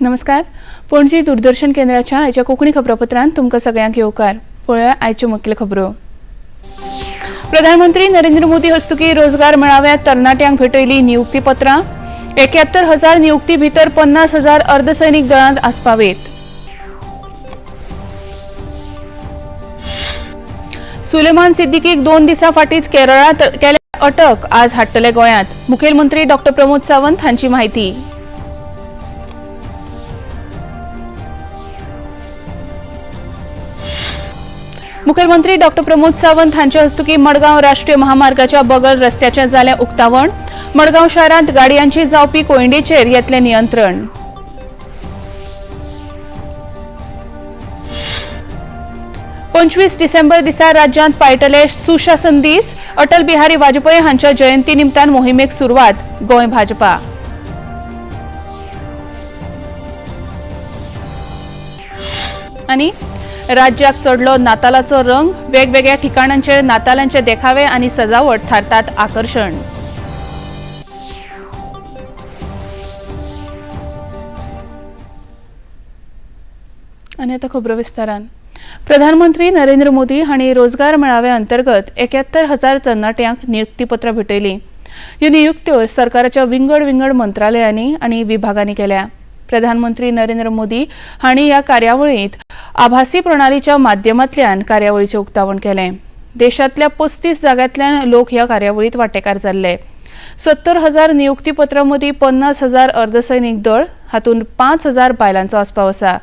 नमस्कार. पणजी दूरदर्शन केंद्राच्या आयच्या कोंकणी खबरापत्रांत तुमकां सगळ्यांक येवकार. पळोवया आयच्यो मुखेल खबरो. प्रधानमंत्री नरेंद्र मोदी हस्तुकीं रोजगार मेळाव्यांत तरणाट्यांक भेटयली नियुक्तीपत्रां. 71,000 नियुक्ती भितर 50,000 अर्धसैनीक दळांत आस्पावीत. सुलेमान सिद्दीकीक 2 दिसां फाटींच केरळांत केल्या अटक. आज हाडटले गोंयांत. मुखेलमंत्री डॉ. प्रमोद सावंत हांची माहिती. मुखेलमंत्री डॉ. प्रमोद सावंत हांच्या हस्तुकीं मडगांव राष्ट्रीय महामार्गाच्या बगल रस्त्याचें जालें उक्तावण. मडगांव शारांत गाडयांची जावपी कोयंडेचेर येतलें नियंत्रण. पंचवीस डिसेंबर दिसा राज्यांत पायटले सुशासन दीस. अटल बिहारी वाजपेयी हांच्या जयंती निमतान मोहिमेक सुरवात. गोंय भाजपा. आनी राज्याक चढलो नातालाचो रंग. वेगवेगळ्या ठिकाणांचेर नातालांचे देखावे आनी सजावट थारतात आकर्षण. आनी आतां खबरो विस्तारान. प्रधानमंत्री नरेंद्र मोदी हांणी रोजगार मेळाव्या अंतर्गत 71,000 तरणाट्यांक नियुक्तीपत्रां भेटयलीं. ह्यो नियुक्त्यो सरकाराच्या विंगड मंत्रालयांनी आनी विभागांनी केल्या. प्रधानमंत्री नरेंद्र मोदी हांणी ह्या कार्यावळींत आभासी प्रणालीच्या माध्यमांतल्यान कार्यावळीचें उक्तावण केलें. देशांतल्या 35 जाग्यांतल्यान लोक ह्या कार्यावळींत वांटेकार जाल्ले. 70,000 नियुक्तीपत्रां मदीं 50,000 अर्धसैनीक दळ, हातूंत 5,000 बायलांचो आस्पाव आसा.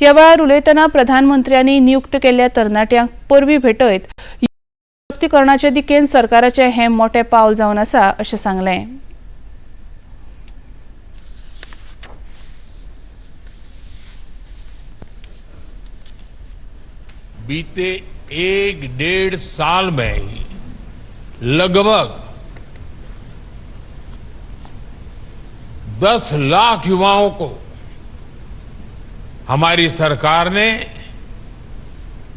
ह्या वेळार उलयतना प्रधानमंत्र्यांनी नियुक्त केल्ल्या तरणाट्यांक परबीं भेटयत सशक्तीकरणाचे दिकेन सरकाराचें हें मोठें पावल जावन आसा अशें सांगलें. बीते 1-1.5 साल में लगभग 10 लाख युवाओं को हमारी सरकार ने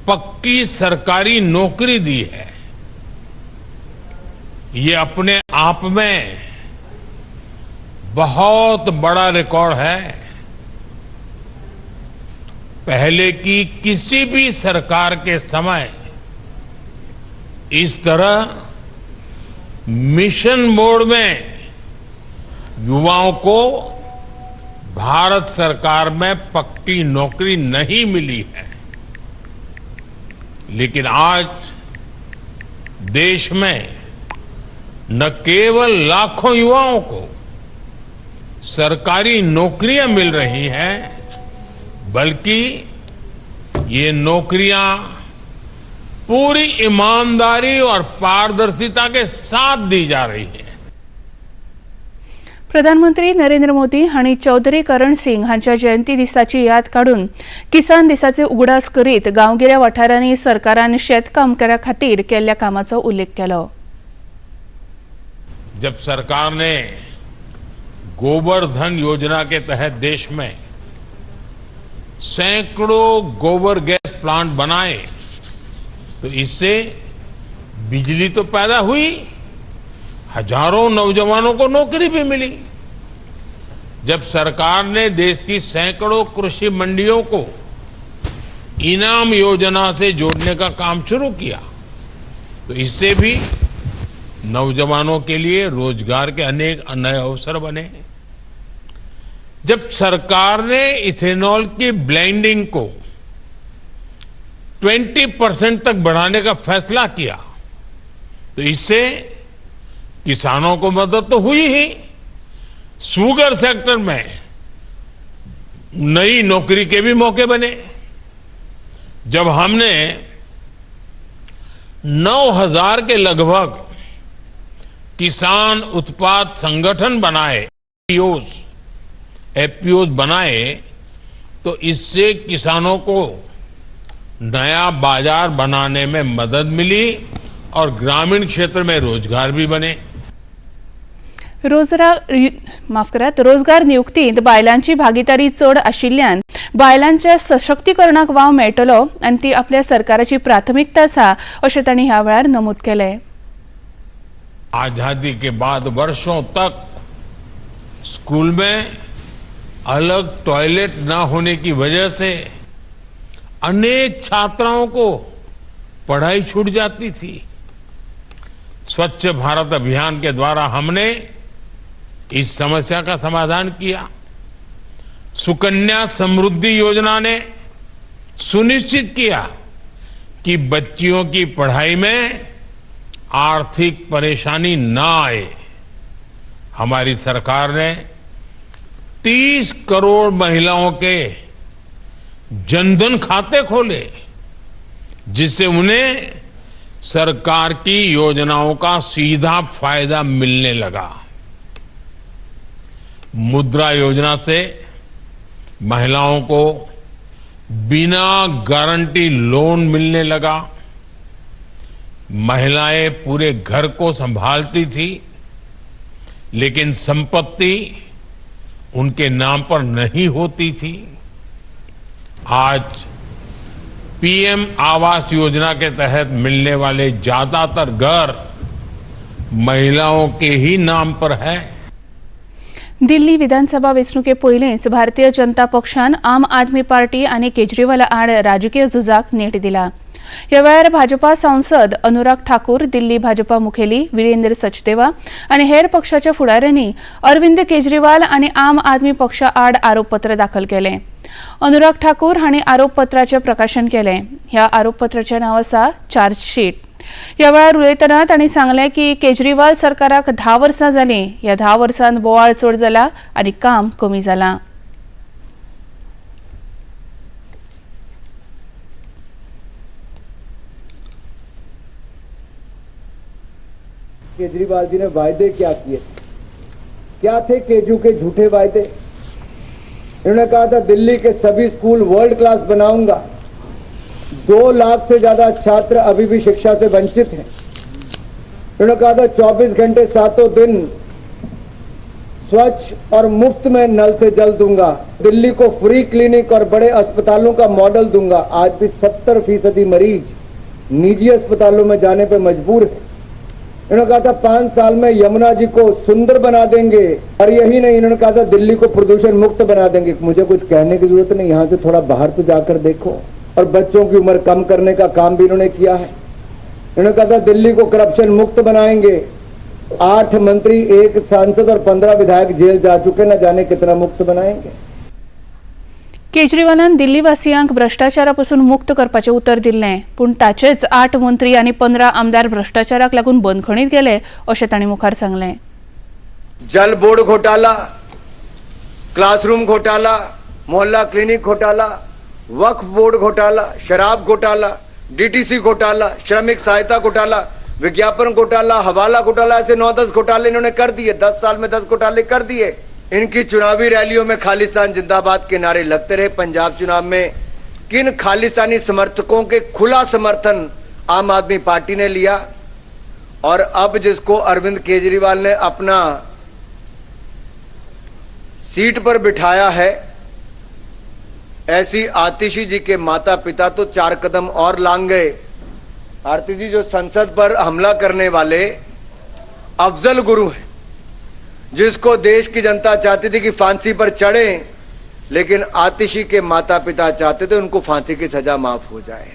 पक्की सरकारी नौकरी दी है. ये अपने आप में बहुत बड़ा रिकॉर्ड है. पहले की किसी भी सरकार के समय इस तरह मिशन मोड में युवाओं को भारत सरकार में पक्की नौकरी नहीं मिली है. लेकिन आज देश में न केवल लाखों युवाओं को सरकारी नौकरियां मिल रही हैं, बल्कि ये नौकरियां पूरी ईमानदारी और पारदर्शिता के साथ दी जा रही है. प्रधानमंत्री नरेंद्र मोदी हांणी चौधरी करण सिंग हांच्या जयंती दिसाची याद काडून किसान दिसाचे उगडास करीत गांवगिऱ्या वाठारांनी सरकारान शेतकामगारां खातीर केल्ल्या कामाचो उल्लेख केलो. जब सरकार ने गोबर धन योजना के तहत देश में सैकड़ों गोबर गैस प्लांट बनाए तो इससे बिजली तो पैदा हुई, हजारों नौजवानों को नौकरी भी मिली. जब सरकार ने देश की सैकड़ों कृषि मंडियों को इनाम योजना से जोड़ने का काम शुरू किया तो इससे भी नौजवानों के लिए रोजगार के अनेक नए अवसर बने. जब सरकार ने इथेनॉल की ब्लेंडिंग को 20% तक बढ़ाने का फैसला किया तो इससे किसानों को मदद तो हुई ही, शुगर सेक्टर में नई नौकरी के भी मौके बने. जब हमने 9,000 के लगभग किसान उत्पाद संगठन बनाए, एफपीओज बनाए, तो इससे किसानों को नया बाजार बनाने में मदद मिली और ग्रामीण क्षेत्र में रोजगार भी बने. रोजगार नियुक्तीत बायलांची भागीदारी चढ आशिल्ल्यान बायलांच्या सशक्तीकरणाक वाव मेळटलो आनी ती आपल्या सरकाराची प्राथमिकता आसा अशें तांणी ह्या वेळार नमूद केलें. आजादी के बाद वर्षों तक स्कूल में अलग टॉयलेट न होने की वजह से अनेक छात्राओं को पढ़ाई छूट जाती थी। स्वच्छ भारत अभियान के द्वारा हमने इस समस्या का समाधान किया। सुकन्या समृद्धि योजना ने सुनिश्चित किया कि बच्चियों की पढ़ाई में आर्थिक परेशानी ना आए। हमारी सरकार ने 30 करोड़ महिलाओं के जनधन खाते खोले, जिससे उन्हें सरकार की योजनाओं का सीधा फायदा मिलने लगा। मुद्रा योजना से महिलाओं को बिना गारंटी लोन मिलने लगा। महिलाएं पूरे घर को संभालती थी, लेकिन संपत्ति उनके नाम पर नहीं होती थी। आज पीएम आवास योजना के तहत मिलने वाले ज्यादातर घर महिलाओं के ही नाम पर है। दिल्ली विधानसभा वेंचणुके पयलींच भारतीय जनता पक्षान आम आदमी पार्टी आनी केजरीवाल आड राजकीय झुजाक नेट दिला। ह्या वेळार भाजपा सांसद अनुराग ठाकूर, दिल्ली भाजपा मुखेली वीरेंद्र सचदेवा आनी हेर पक्षाच्या फुडाऱ्यांनी अरविंद केजरीवाल आनी आम आदमी पक्षा आड आरोपपत्र दाखल केलें। अनुराग ठाकूर हांणी आरोपपत्राचें प्रकाशन केलें। ह्या आरोपपत्राचें नांव आसा चार्जशीट। ह्या वेळार उलयतना तांणी सांगलें की केजरीवाल सरकाराक 10 वर्सां जालीं। ह्या 10 वर्सांत बोवाळ चड जाला आनी काम कमी जालां। केजरीवाल जी ने वायदे क्या किए? क्या थे केजू के झूठे वायदे? इन्होंने कहा था दिल्ली के सभी स्कूल वर्ल्ड क्लास बनाऊंगा। 2 लाख से ज्यादा छात्र अभी भी शिक्षा से वंचित हैं। इन्होंने कहा था 24 घंटे 7 दिन स्वच्छ और मुफ्त में नल से जल दूंगा। दिल्ली को फ्री क्लिनिक और बड़े अस्पतालों का मॉडल दूंगा। आज भी 70% मरीज निजी अस्पतालों में जाने पर मजबूर है। इन्होंने कहा था 5 साल में यमुना जी को सुंदर बना देंगे, और यही नहीं, इन्होंने कहा था दिल्ली को प्रदूषण मुक्त बना देंगे। मुझे कुछ कहने की जरूरत नहीं, यहां से थोड़ा बाहर तो जाकर देखो। और बच्चों की उम्र कम करने का काम भी इन्होंने किया है। इन्होंने कहा था दिल्ली को करप्शन मुक्त बनाएंगे। 8 मंत्री, 1 सांसद और 15 विधायक जेल जा चुके, न जाने कितना मुक्त बनाएंगे। केजरीवालान दिल्लीवासियांक भ्रष्टाचारापासून मुक्त करपाचें उतर दिल्लें, पूण ताचेच 8 मंत्री आनी 15 आमदार भ्रष्टाचाराक लागून बंदखणीत गेले अशें तांणी मुखार सांगलें। जल बोर्ड घोटाला, क्लासरूम घोटाला, मोहल्ला क्लिनिक घोटाला, वक्फ बोर्ड घोटाला, शराब घोटाला, डीटीसी घोटाला, श्रमिक सहायता घोटाला, विज्ञापन घोटाला, हवाला घोटाला, ऐसे 9-10 घोटाले इन्होंने कर दिए। 10 साल में 10 घोटाले कर दिए। इनकी चुनावी रैलियों में खालिस्तान जिंदाबाद के नारे लगते रहे। पंजाब चुनाव में किन खालिस्तानी समर्थकों के खुला समर्थन आम आदमी पार्टी ने लिया, और अब जिसको अरविंद केजरीवाल ने अपना सीट पर बिठाया है, ऐसी आतिशी जी के माता पिता तो 4 कदम और लांग गए। आरती जी जो संसद पर हमला करने वाले अफजल गुरु हैं, जिसको देश की जनता चाहती थी कि फांसी पर चढ़े, लेकिन आतिशी के माता पिता चाहते थे उनको फांसी की सजा माफ हो जाए।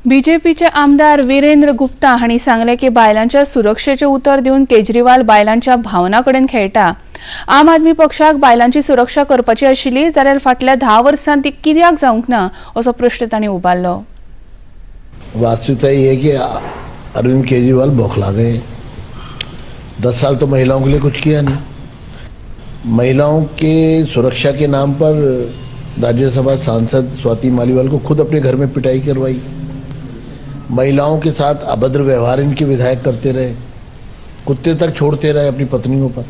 बीजेपीचे आमदार वीरेंद्र गुप्ता हांणी सांगलें की बायलांच्या सुरक्षेचें उतर दिवन केजरीवाल बायलांच्या भावनांकडेन खेळटा। आम आदमी पक्षाक बायलांची सुरक्षा करपाची आशिल्ली जाल्यार फाटल्या 10 वर्सांत ती कित्याक जावंक ना असो प्रश्न तांणी उबारलो। वास्तविकता ये है कि अरविंद केजरीवाल बौखला गए। 10 साल तो महिलाओं के लिए कुछ किया नहीं। महिलाओं के सुरक्षा के नाम पर राज्यसभा सांसद स्वाति मालीवाल को खुद अपने घर में पिटाई करवाई। महिलाओं के साथ अभद्र व्यवहार इनके विधायक करते रहे, कुत्ते तक छोड़ते रहे अपनी पत्नियों पर।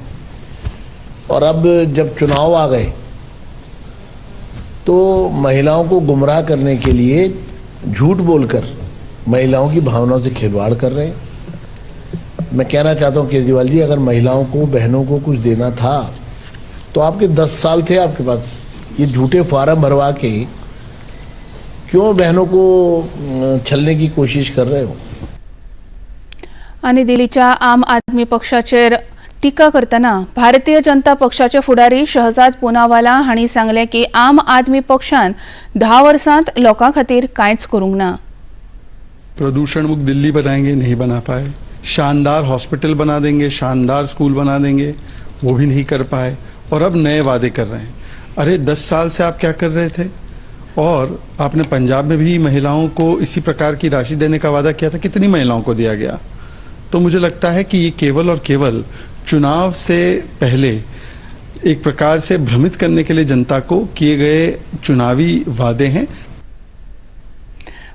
और अब जब चुनाव आ गए तो महिलाओं को गुमराह करने के लिए झूठ बोलकर महिलाओं की भावनाओं से खिलवाड़ कर रहे हैं। मैं कहना चाहता हूं केजरीवाल जी, अगर महिलाओं को, बहनों को कुछ देना था तो आपके 10 साल थे आपके पास। ये झूठे फार्म भरवा के क्यों बहनों को छलने की कोशिश कर रहे हो? आणि दिल्लीच्या आम आदमी पक्षाचेर टिका करतना भारतीय जनता पक्षाचे फुडारी शहजाद पूनावाला हांणी सांगले की आम आदमी पक्षान 10 वर्सांत लोकां खातीर कांयच करूंक ना। प्रदूषण मुक्त दिल्ली बनाएंगे, नहीं बना पाए। शानदार हॉस्पिटल बना देंगे, शानदार स्कूल बना देंगे, वो भी नहीं कर पाए। और अब नए वादे कर रहे हैं। अरे 10 साल से आप क्या कर रहे थे? और आपने पंजाब में भी महिलाओं को इसी प्रकार की राशि देने का वादा किया था, कितनी महिलाओं को दिया गया? तो मुझे लगता है कि ये केवल और केवल चुनाव से पहले एक प्रकार से भ्रमित करने के लिए जनता को किए गए चुनावी वादे हैं।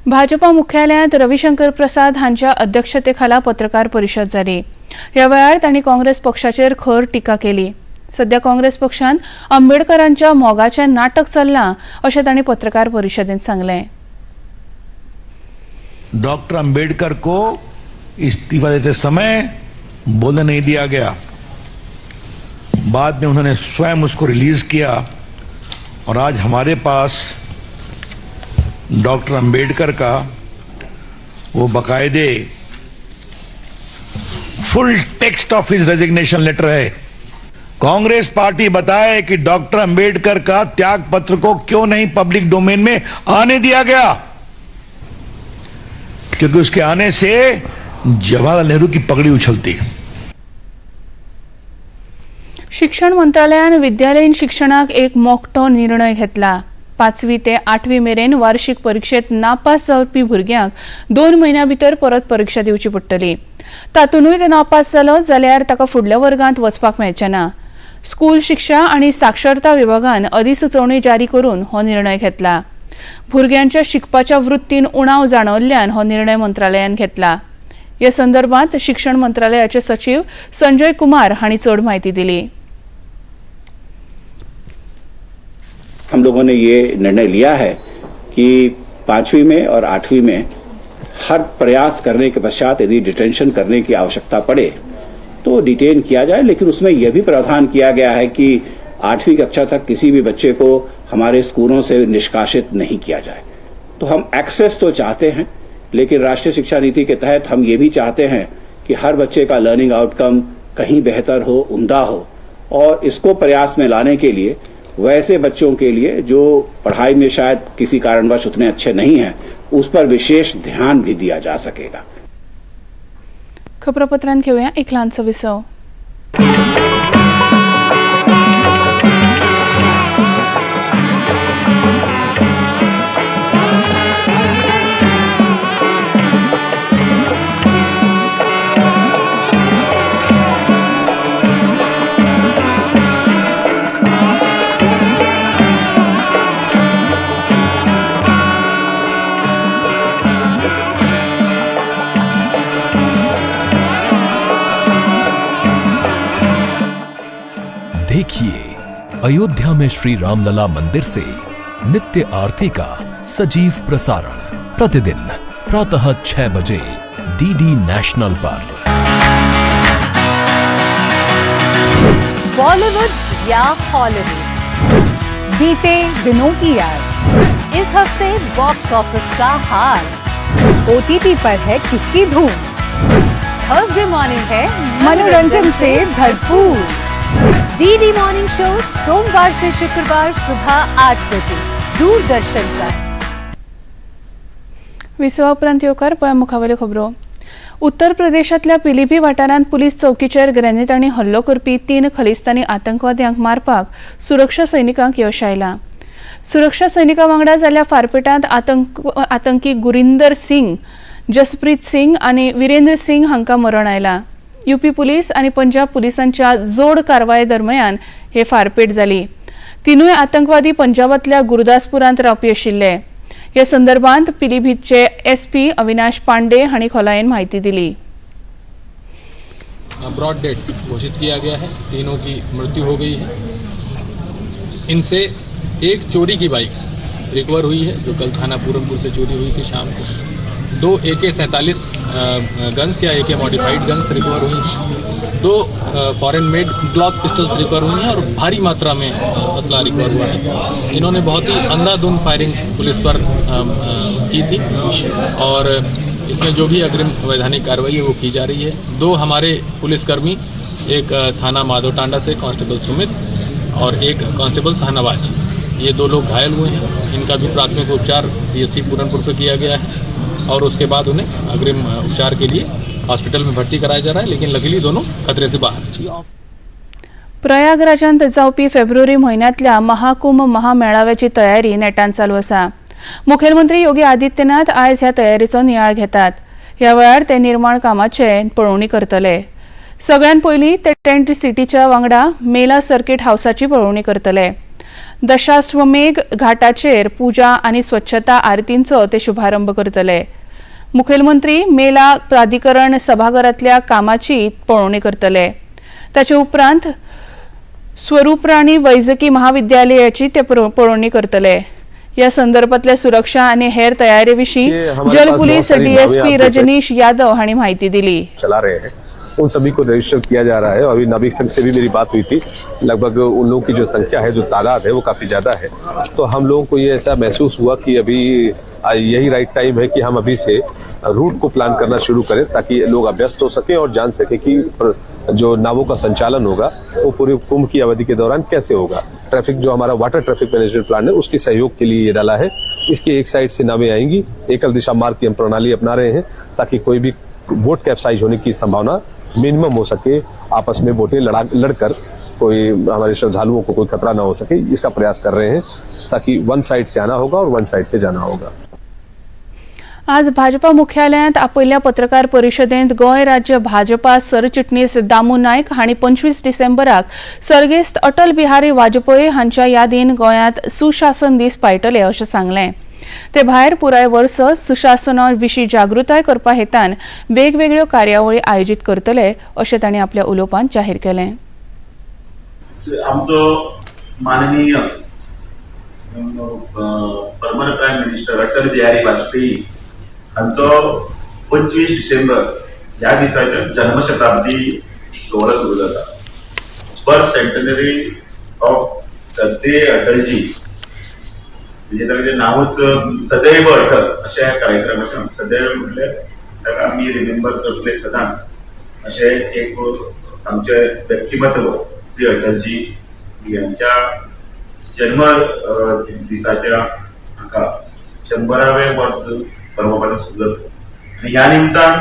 भाजपा मुख्यालयात रविशंकर प्रसाद हांच्या अध्यक्षतेखाला पत्रकार परिषद जाली। ह्या वेळार तांणी काँग्रेस पक्षाचेर खर टिका केली। सध्या काँग्रेस पक्षान आंबेडकरांच्या मोगाचें नाटक चल्लां अशें तांणी पत्रकार परिशदेंत सांगलें। डॉक्टर अंबेडकर को इस्तीफा देते समय बोलने नहीं दिया गया। बाद में उन्होंने स्वयं उसको रिलीज किया और आज हमारे पास डॉक्टर अंबेडकर का वो बकायदे full text of his resignation letter है। कांग्रेस पार्टी बताए कि डॉक्टर अंबेडकर का त्याग पत्र को क्यों नहीं पब्लिक डोमेन में आने दिया गया, क्योंकि उसके आने से जवाहरलाल नेहरू की पगड़ी उछलती। शिक्षण मंत्रालयान विद्यालयीन शिक्षणाक एक मोठो निर्णय घेतला। 5वी ते 8वी मेरेन वार्षिक परीक्षेत नापास जावपी भुरग्यांक 2 म्हयन्यां भितर परत परीक्षा दिवची पडटली। तातूंतय ते नापास जालो जाल्यार ताका फुडल्या वर्गांत वचपाक मेळचें ना। स्कूल शिक्षा आनी साक्षरता विभागान अधिसुचोवणी जारी करून हो निर्णय घेतला। भुरग्यांच्या शिकपाच्या वृत्तीन उणाव जाणवल्ल्यान हो निर्णय मंत्रालयान घेतला। ह्या संदर्भात शिक्षण मंत्रालयाचे सचिव संजय कुमार हांणी चड म्हायती दिली। हम लोगों ने ये निर्णय लिया है कि 5वीं में और 8वीं में हर प्रयास करने के पश्चात यदि डिटेंशन करने की आवश्यकता पड़े तो डिटेन किया जाए, लेकिन उसमें यह भी प्रावधान किया गया है कि 8वीं कक्षा तक किसी भी बच्चे को हमारे स्कूलों से निष्कासित नहीं किया जाए। तो हम एक्सेस तो चाहते हैं, लेकिन राष्ट्रीय शिक्षा नीति के तहत हम ये भी चाहते हैं कि हर बच्चे का लर्निंग आउटकम कहीं बेहतर हो, उम्दा हो, और इसको प्रयास में लाने के लिए वैसे बच्चों के लिए जो पढ़ाई में शायद किसी कारणवश उतने अच्छे नहीं हैं, उस पर विशेष ध्यान भी दिया जा सकेगा। खबरापत्रांत घेऊया एक ल्हानसो विसव। देखिए अयोध्या में श्री रामलला मंदिर से नित्य आरती का सजीव प्रसारण प्रतिदिन प्रातः 6 बजे डीडी नेशनल पर। बॉलीवुड या हॉलीवुड, बीते दिनों की याद, इस हफ्ते बॉक्स ऑफिस का हाल, ओटीटी पर है किसकी धूम, थर्सडे मॉर्निंग है मनोरंजन से भरपूर। डीडी मॉर्निंग शो सोमवार से शुक्रवार सुबह 8 बजे दूरदर्शन पर। विसवा उपरांत येवकार पळय मुखावेल्यो खबरो। उत्तर प्रदेशांतल्या पिलीभी वाठारांत पुलीस चौकीचेर ग्रेनेड आनी हल्लो करपी 3 खलिस्तानी आतंकवाद्यांक मारपाक सुरक्षा सैनिकांक यश आयलां। सुरक्षा सैनिकां वांगडा जाल्ल्या फारपेटांत आतंकी गुरिंदर सिंग, जसप्रीत सिंग आनी विरेंद्र सिंग हांकां मरण आयलां। यूपी पुलीस आनी पंजाब पुलिसांच्या जोड कारवाये दरम्यान हे फारपेट जाली। तिनूय आतंकवादी पंजाबांतल्या गुरदासपुरांत रावपी आशिल्ले। ह्या संदर्भांत पिलीभीतचे एसपी अविनाश पांडे हांणी खोलायेन म्हायती दिली। ब्रॉड डेड घोषित किया गया है, तीनों की मृत्यु हो गई है। इनसे एक चोरी की बाइक रिकवर हुई है जो कल थाना पूरनपुर से चोरी हुई थी शाम को। 2 AK-47 गन्स या AK मॉडिफाइड गन्स रिकवर हुई हैं। 2 foreign made Glock pistols recover हुई हैं और भारी मात्रा में असला रिकवर हुआ है। इन्होंने बहुत ही अंधाधुंध फायरिंग पुलिस पर की थी और इसमें जो भी अग्रिम वैधानिक कार्रवाई है वो की जा रही है। 2 हमारे पुलिसकर्मी एक थाना माधोटांडा से कांस्टेबल सुमित और एक कांस्टेबल शाहनवाज, ये 2 लोग घायल हुए हैं। इनका भी प्राथमिक उपचार CSC पूरनपुर पे किया गया है और उसके बाद उन्हें अग्रिम उपचार के लिए हॉस्पिटल में भर्ती कराया जा रहा है, लेकिन लकीली दोनों खतरे से बाहर हैं। प्रयागराजांत जावपी फेब्रुवारी म्हयन्यांतल्या महाकुंभ महामेळाव्याची तयारी नेटान चालू आसा। मुखेलमंत्री योगी आदित्यनाथ आयज ह्या तयारीचो नियाळ घेतात। ह्या वेळार ते निर्माण कामाचे पळोवणी करतले। सगळ्यात पयलीं ते टेंट सिटीच्या वांगडा मेला सर्किट हाऊसाची पळोवणी करतले। दशाश्वमेघ घाटाचेर पूजा आनी स्वच्छता आरतींचो ते शुभारंभ करतले। मुखेलमंत्री मेला प्राधिकरण सभाघरांतल्या कामाची पळोवणी करतले। ताचे उपरांत स्वरूप राणी वैजकी महाविद्यालयाची ते पळोवणी करतले। या संदर्भातल्या सुरक्षा आणि हेर तयारी विषयी जल पुलिस DSP रजनीश यादव हांणी माहिती दिली। चला रहे हैं, उन सभी को रजिस्टर किया जा रहा है। अभी नाविक संघ से भी मेरी बात हुई थी, लगभग उन लोगों की जो संख्या है, जो तादाद है, वो काफी ज्यादा है। तो हम लोगों को ये ऐसा महसूस हुआ कि अभी यही राइट टाइम है कि हम अभी से रूट को प्लान करना शुरू करें, ताकि लोग अभ्यस्त हो सके और जान सके कि जो नावों का संचालन होगा वो पूरे कुंभ की अवधि के दौरान कैसे होगा। ट्रैफिक जो हमारा वाटर ट्रैफिक मैनेजमेंट प्लान है, उसके सहयोग के लिए ये डाला है। इसके एक साइड से नावें आएंगी, एकल दिशा मार्ग की हम प्रणाली अपना रहे हैं, ताकि कोई भी बोट कैप्साइज होने की संभावना मिनिमम हो सके। आपस में बोटें लड़कर कोई हमारे श्रद्धालुओं को कोई खतरा ना हो सके, इसका प्रयास कर रहे हैं, ताकि वन साइड से आना होगा और वन साइड से जाना होगा। आज भाजपा मुख्यालयात आपल्या पत्रकार परिषदेत गोय राज्य भाजपा सरचिटणीस दामू नायक हांणी 25 डिसेंबराक सर्गेस्त अटल बिहारी वाजपेयी हांच्या यादीन गोंयांत सुशासन दीस पायटले अशें सांगलें। ते भायर पुराय वर्स सुशासना विशीं जागृताय करपा हेतान वेगवेगळ्यो कार्यावळी आयोजीत करतले अशें तांणी आपल्या उलोवपांत जाहीर केलें। आमचो माननीय former prime minister Atal Bihari Vajpayee हांचो 25 डिसेंबर ह्या दिसाच्या जन्मशताब्दी सोहळा सुरू जाता। बर्थ सेंटनरी ऑफ सदैव अटलजी, म्हणजे ताचें नांवच सदैव अटल अशें कार्यक्रमाचें। सदैव म्हटल्यार ताका आमी रिमेंबर करतले सदांच अशें एक आमचें व्यक्तिमत्व श्री अटलजी यांच्या जन्म दिसाच्या हाका 100वें वर्स परवापासून सुरू जाता। आणि ह्या निमतान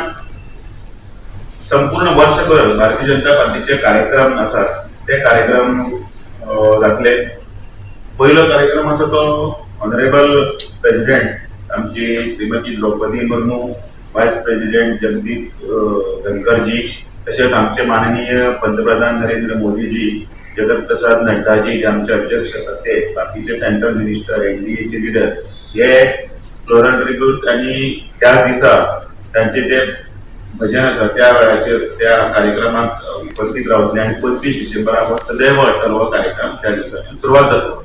संपूर्ण वर्षभर भारतीय जनता पार्टीचे कार्यक्रम आसात, ते कार्यक्रम जातले। पहिलो कार्यक्रम आसा तो ऑनरेबल प्रेसिडेंट आमची श्रीमती द्रौपदी मुर्मू, वायस प्रेसिडेंट जगदीप धनखरजी, तशेंच आमचे माननीय पंतप्रधान नरेंद्र मोदीजी, जगत प्रसाद नड्डाजी जे आमचे अध्यक्ष आसात ते, बाकीचे सेंट्रल मिनिस्टर, NDAचे लीडर, हे फ्लोरल आणि त्या दिसा त्यांचे ते भजन आसा त्या वेळाचेर त्या कार्यक्रमात उपस्थित रावतले। आणि 25 डिसेंबराक सदैव अटल हो कार्यक्रम त्या दिसाच्यान सुरवात जातलो।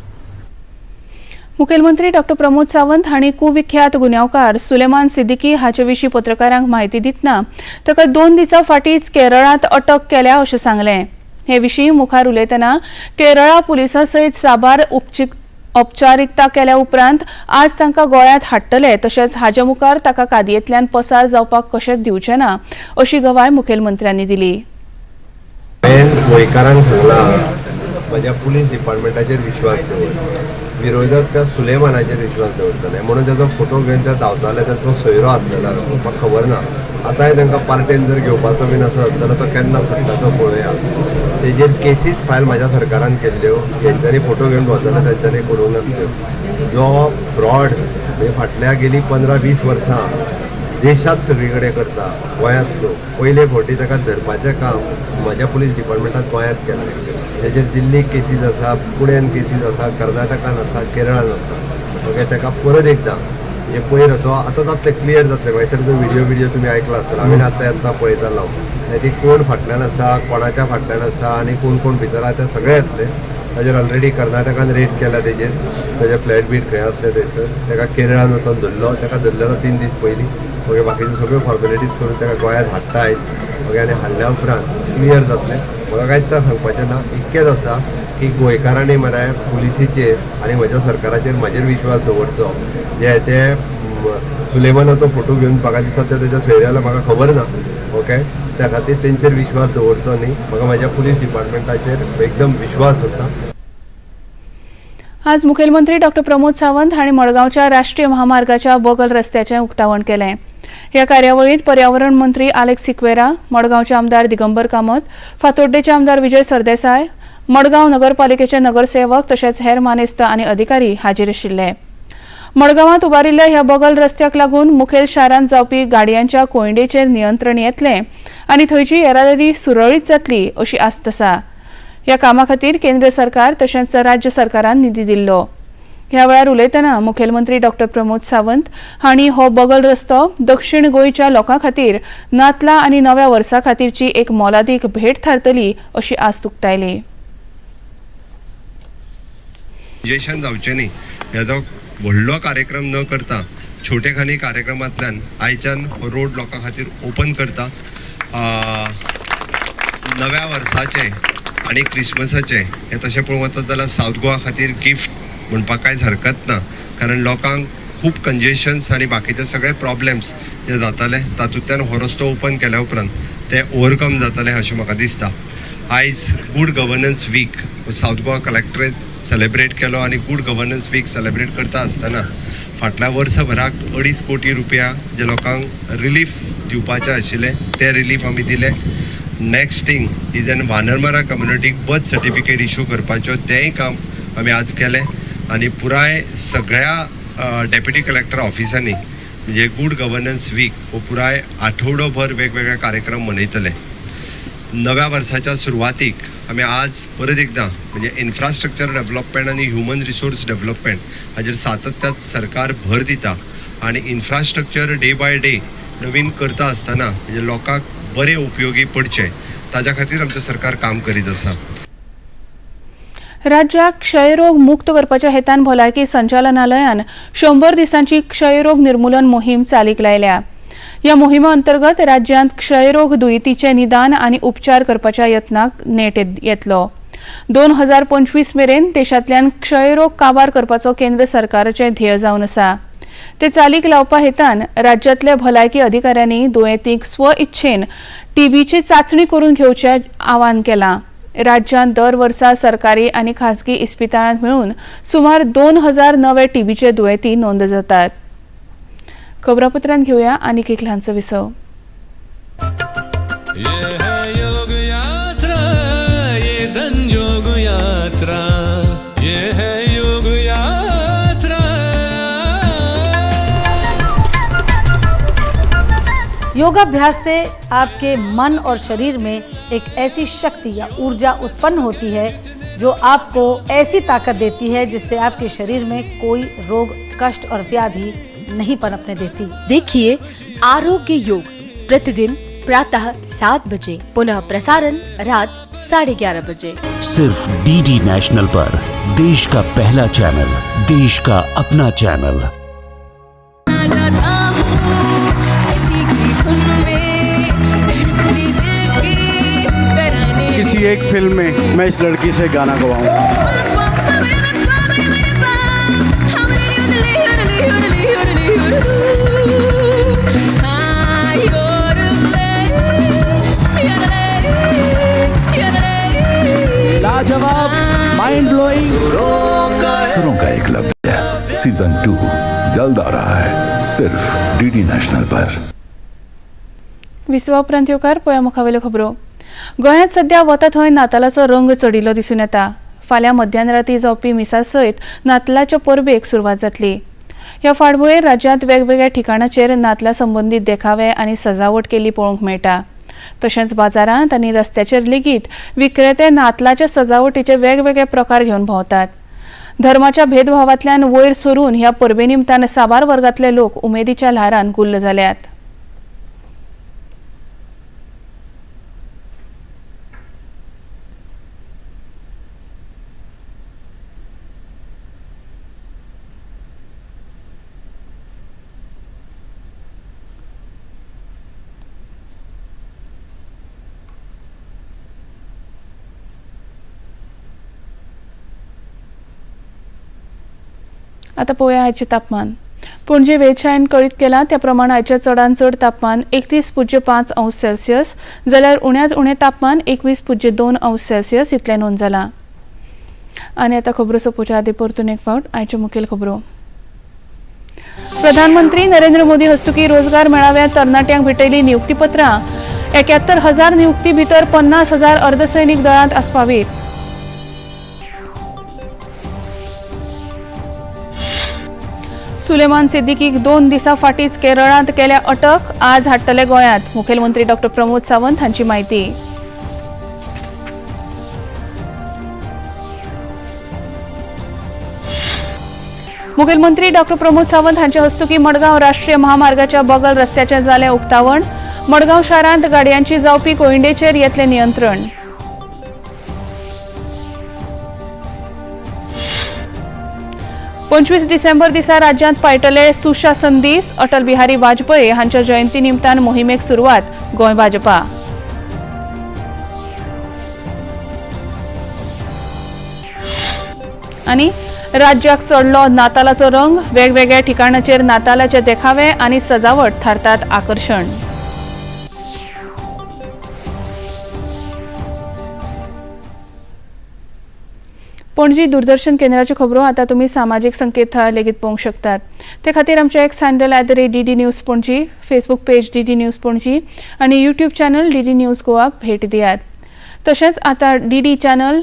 मुखेलमंत्री डॉ प्रमोद सावंत हांणी कुविख्यात गुन्यांवकार सुलेमान सिद्दीकी हाचे विशीं पत्रकारांक म्हायती दितना ताका 2 दिसां फाटींच केरळांत अटक केल्या अशें सांगलें। हे विशीं मुखार उलयतना केरळा पुलिसा सयत साबार औपचारिकता केल्या उपरांत आज तांकां गोंयांत हाडटले, तशेंच हाचे मुखार ताका कादयेंतल्यान पसार जावपाक कशेंच दिवचे ना अशी गवाय मुखेलमंत्र्यांनी दिली। गोंयकारांक सांगला म्हज्या पुलीस डिपार्टमेंटाचेर विश्वास दवर, विरोधक त्या सुलेमानाचेर विश्वास दवरतले म्हणून ताचो फोटो घेवन ते धांवताले, ताचो सोयरो आसलेलो म्हाका खबर ना। आतांय तांकां पार्टेन जर घेवपाचो बीन आसत जाल्यार तो केन्ना सुटता तो पळोवया। तेजेर केसीस फायल म्हाज्या सरकारान केल्ल्यो, हेंच्यांनी फोटो घेवन वचना तेंच्यांनी करूंक नासल्यो। जो फ्रॉड फाटल्या गेली 15-20 वर्सां देशात सगळी कडेन करता, गोंयांतलो पयले फावटी ताका धरपाचें काम म्हज्या पुलीस डिपार्टमेंटान गोंयांत केलें। तेजेर दिल्लीक केसीस आसा, पुण्यान केसीस आसा, कर्नाटकान आसा, केरळान आसा। ओके, ताका परत एकदां हे पयर तो आतां जातलें क्लियर जातलें। मागीर जो व्हिडिओ तुमी आयकला आसतलो, हांवें आतां येतना पळयतालो, ती कोण फाटल्यान आसा, कोणाच्या फाटल्यान आसा आनी कोण कोण भितर आसा ते सगळे येतले। ताजेर ऑलरेडी कर्नाटकान रेड केला, तेजे फ्लॅट बीट खंय आसले थंयसर। ताका केरळान वचून धरलो, ताका धरलेलो 3 दीस पयलीं। ओके, बाकीच्यो सगळ्यो फॉर्मेलिटीज करून ताका गोंयांत हाडटा आयज। ओके, आनी हाडल्या उपरांत क्लियर जातलें। म्हाका कांयच सांगपाचें ना, इतकेंच आसा की गोंयकारांनी मरे पुलिसीचेर आनी म्हज्या सरकाराचेर म्हाजेर विश्वास दवरचो। जे ते सुलेमानाचो फोटो घेवन म्हाका दिसता ते तेच्या सोयऱ्याला म्हाका खबर ना। ओके, त्या खातीर तेंचेर विश्वास दवरचो न्ही. म्हाका म्हाज्या पुलीस डिपार्टमेंटाचेर एकदम विश्वास आसा. आज मुखेलमंत्री डॉक्टर प्रमोद सावंत हांणी मडगांवच्या राष्ट्रीय महामार्गाच्या बगल रस्त्याचें उक्तावण केलें. ह्या कार्यावळींत पर्यावरण मंत्री आलेक्स सिक्वेरा, मडगांवचे आमदार दिगंबर कामत, फातोड्डेचे आमदार विजय सरदेसाय, मडगांव नगरपालिकेचे नगरसेवक तशेंच हेर मानेस्त आनी अधिकारी हाजीर आशिल्ले. मडगांवांत उबारिल्ल्या ह्या बगल रस्त्याक लागून मुखेल शारांत जावपी गाडयांच्या कोयंडेचेर नियंत्रण येतलें आनी थंयची येरादारी सुरळीत जातली अशी आस्त आसा. ह्या कामा खातीर केंद्र सरकार तशेंच राज्य सरकारान निधी दिल्लो. ह्या वेळार उलयतना मुखेलमंत्री डॉक्टर प्रमोद सावंत हांणी हो बगल रस्तो दक्षिण गोंयच्या लोकां खातीर नातलां आनी नव्या वर्सा खातीरची एक मोलादीक भेट थारतली अशी आस्त उक्तायली. इंजेक्शन जावचें न्ही हेजो व्हडलो कार्यक्रम न करता छोटेखानी कार्यक्रमांतल्यान आयच्यान हो रोड लोकां खातीर ओपन करता. नव्या वर्साचे आनी क्रिसमसाचे हे तशें पळोवंक वचत जाल्यार सावथ गोवा खातीर गिफ्ट म्हणपाक कांयच हरकत ना, कारण लोकांक खूब कंजेशन्स आनी बाकीचे सगळे प्रॉब्लेम्स जे जाताले तातूंतल्यान हो रस्तो ओपन केल्या उपरांत ते ओवरकम जातले अशें म्हाका दिसता. आयज good governance week south Goa collectorate celebrate केलो आनी गुड गव्हर्नन्स वीक सेलेब्रेट करता आसतना फाटल्या वर्सभराक 2.5 कोटी रुपया जे लोकांक रिलीफ दिवपाचे आशिल्ले ते रिलीफ आमी दिले. Next thing is an Vanarmara कम्युनिटीक बर्थ सर्टिफिकेट इश्यू करपाचो तेंय काम आमी आज केलें आनी पुराय सगळ्या डेप्युटी कलेक्टर ऑफिसांनी म्हणजे गुड गव्हर्नन्स वीक हो पुराय आठवडोभर वेगवेगळे कार्यक्रम मनयतले. नव्या वर्साच्या सुरवातीक आमी आज परत एकदां म्हणजे इन्फ्रास्ट्रक्चर डेव्हलपमेंट आनी ह्युमन रिसोर्स डेव्हलपमेंट हाजेर सातत्यान सरकार भर दिता आनी इन्फ्रास्ट्रक्चर डे बाय डे नवीन करता आसतना म्हणजे लोकांक बरे उपयोगी पडचे ताच्या खातीर आमचें सरकार काम करीत आसा. राज्याक क्षयरोग मुक्त करपाच्या हेतान भलायकी संचालनालयान 100 दिसांची क्षयरोग निर्मूलन मोहीम चालीक लायल्या. ह्या मोहिमे अंतर्गत राज्यांत क्षयरोग दुयेंतीचे निदान आनी उपचार करपाच्या यत्नाक नेट येतलो. 2025 मेरेन देशांतल्यान क्षयरोग काबार करपाचो केंद्र सरकाराचें ध्येय जावन आसा. ते चालीक लावपा हेतान राज्यांतल्या भलायकी अधिकाऱ्यांनी दुयेंतींक स्व इच्छेन टीबीची चांचणी करून घेवचें आवाहन केलां. राज्यांत दर वर्सा सरकारी आनी खासगी इस्पितळांत मेळून सुमार 2000 नवे टीबीचे दुयेंती नोंद जातात. खबरापत्रांत घेवया आनीक एक ल्हानसो विसव. योगाभ्यास से आपके मन और शरीर में एक ऐसी शक्ति या ऊर्जा उत्पन्न होती है जो आपको ऐसी ताकत देती है जिससे आपके शरीर में कोई रोग, कष्ट और व्याधि नहीं पनपने देती. देखिए आरोग्य योग प्रतिदिन प्रातः 7 बजे, पुनः प्रसारण रात 11:30 बजे. सिर्फ डीडी नेशनल पर, देश का पहला चैनल, देश का अपना चैनल. किसी एक फिल्म में मैं इस लड़की से गाना गवाऊंगा. लाजवाब, माइंड ब्लोइंग. सरों का एकलव्य सीजन 2 जल्द आ रहा है सिर्फ डीडी नेशनल पर. विसवा उपरांत येवकार पळया मुखावेल्यो खबरो. गोंयांत सध्या वता थंय नातालाचो रंग चडिल्लो दिसून येता. फाल्यां मध्यानराती जावपी मिसा सयत नातलाच्या परबेक सुरवात जातली. ह्या फाटभुंयेर राज्यांत वेगवेगळ्या ठिकाणांचेर नातला संबंदीत देखावे आनी सजावट केल्ली पळोवंक मेळटा. तशेंच बाजारांत आनी रस्त्याचेर लेगीत विक्रेते नातलाच्या सजावटीचे वेगवेगळे प्रकार घेवन भोंवतात. धर्माच्या भेदभावांतल्यान वयर सरून ह्या परबे निमतान साबार वर्गांतले लोक उमेदीच्या ल्हारान गुल्ल जाल्यात. आता पळोवया आयचे तापमान. पणजी वेधशाळेन कळीत केला त्या प्रमाण आयच्या चडांत चड तापमान 31.5 अंश सेल्सियस जाल्यार उण्यांत उणें तापमान 21.2 अंश सेल्सियस इतलें नोंद जालां. आनी आतां खबरो सोंपोवच्या आदीं परतून एक फावट आयच्यो मुखेल खबरो. प्रधानमंत्री नरेंद्र मोदी हस्तुकी रोजगार मेळाव्यांत तरणाट्यांक भेटयली नियुक्तीपत्रां. 71,000 नियुक्ती भितर 50,000 अर्धसैनीक दळांत आस्पावीत. सुलेमान सिद्दीकीक 2 दिसां फाटींच केरळांत केल्या अटक. आज हाडटले गोंयांत. मुखेलमंत्री डॉ. प्रमोद सावंत हांची माहिती. मुखेलमंत्री डॉ. प्रमोद सावंत हांचे हस्तुकी मडगांव राष्ट्रीय महामार्गाच्या बगल रस्त्याचें जालें उक्तावण. मडगांव शारांत गाडयांची जावपी कोयंडेचेर येतलें नियंत्रण. 25 डिसेंबर दिसा राज्यांत पायटले सुशासन दीस. अटल बिहारी वाजपेयी हांच्या जयंती निमतान मोहिमेक सुरवात. गोंय भाजपा. आनी राज्याक चडलो नातालाचो रंग. वेगवेगळ्या ठिकाणांचेर नातालाचे देखावे आनी सजावट थारतात आकर्षण. पणजी दूरदर्शन केंद्राच्यो खबरो आतां तुमी सामाजीक संकेतथळार लेगीत पळोवंक शकतात. ते खातीर आमचे x handle @DD news Panaji, Facebook page DD news Panaji आनी यूट्यूब चॅनल DD न्यूज गोवाक भेट दियात. तशेंच आतां DD channel,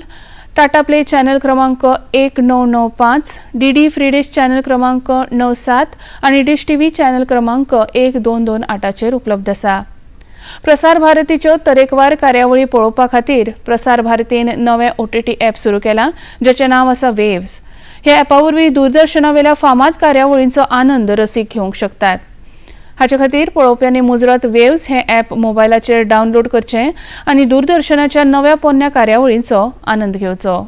Tata play channel क्रमांक 1995, DD फ्री डिश चॅनल क्रमांक 97 आनी डिश TV चॅनल क्रमांक 1228 उपलब्ध आसा. प्रसार भारतीच्यो तरेकवार कार्यावळी पळोवपा खातीर प्रसार भारतीन नवें OTT ॲप सुरू केलां जाचें नांव आसा वेव्स. ह्या ॲपा वरवीं दूरदर्शनावेल्या फामाद कार्यावळींचो आनंद रसीक घेवंक शकतात. हाचे खातीर पळोवप्यांनी मुजरत वेव्स हें ॲप मोबायलाचेर डावनलोड करचें आनी दूरदर्शनाच्या नव्या पोरन्या कार्यावळींचो आनंद घेवचो.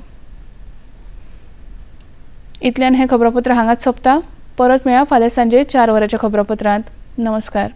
इतल्यान हें खबरापत्र हांगाच सोंपता. परत मेळया फाल्यां सांजे 4 वरांच्या खबरापत्रांत. नमस्कार.